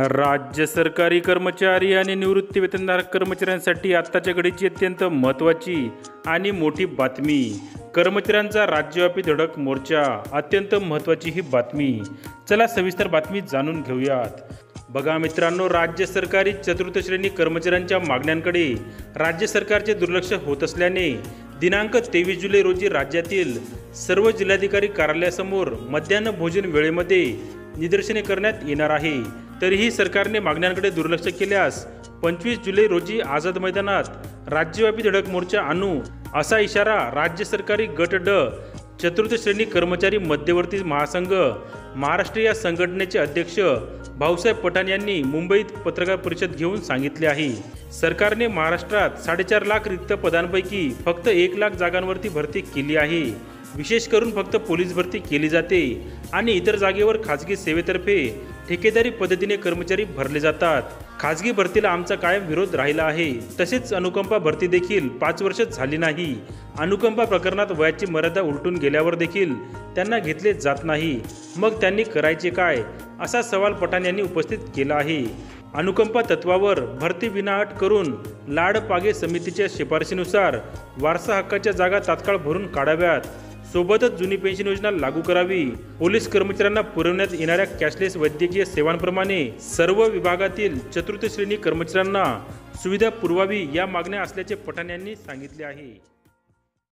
राज्य सरकारी कर्मचारी आणि निवृत्तीवेतनधारक कर्मचाऱ्यांसाठी आत्ताच्या घडीची अत्यंत महत्त्वाची आणि मोठी बातमी. कर्मचाऱ्यांचा राज्यव्यापी धडक मोर्चा. अत्यंत महत्त्वाची ही बातमी. चला सविस्तर बातमी जाणून घेऊयात. बघा मित्रांनो, राज्य सरकारी चतुर्थ श्रेणी कर्मचाऱ्यांच्या मागण्यांकडे राज्य सरकारचे दुर्लक्ष होत असल्याने दिनांक 23 जुलै रोजी राज्यातील सर्व जिल्हाधिकारी कार्यालयासमोर मध्यान्ह भोजन वेळेमध्ये निदर्शने करण्यात येणार आहे. तरीही सरकारने मागण्यांकडे दुर्लक्ष केल्यास 25 जुलै रोजी आझाद मैदानात राज्यव्यापी धडक मोर्चा आणू असा इशारा राज्य सरकारी गट ड चतुर्थ श्रेणी कर्मचारी मध्यवर्ती महासंघ महाराष्ट्र या संघटनेचे अध्यक्ष भाऊसाहेब पठाण यांनी मुंबईत पत्रकार परिषद घेऊन सांगितले आहे. सरकारने महाराष्ट्रात 4.5 लाख रिक्त पदांपैकी फक्त 1 लाख जागांवरती भरती केली आहे. विशेष करून फक्त पोलीस भरती केली जाते आणि इतर जागेवर खाजगी सेवेतर्फे ठेकेदारी पद्धतीने कर्मचारी भरले जातात. खाजगी भरतीला आमचा कायम विरोध राहिला आहे. तसेच अनुकंपा भरती देखील 5 वर्ष झाली नाही. अनुकंपा प्रकरणात वयाची मर्यादा उलटून गेल्यावर देखील त्यांना घेतले जात नाही. मग त्यांनी करायचे काय, असा सवाल पठाण यांनी उपस्थित केला आहे. अनुकंपा तत्वावर भरती विनाअट करून लाडपागे समितीच्या शिफारशीनुसार वारसा हक्काच्या जागा तात्काळ भरून काढाव्यात. सोबतच जुनी पेन्शन योजना लागू करावी. पोलीस कर्मचाऱ्यांना पुरवण्यात येणाऱ्या कॅशलेस वैद्यकीय सेवांप्रमाणे सर्व विभागातील चतुर्थ श्रेणी कर्मचाऱ्यांना सुविधा पुरवावी या मागण्या असल्याचे पठाण यांनी सांगितले आहे.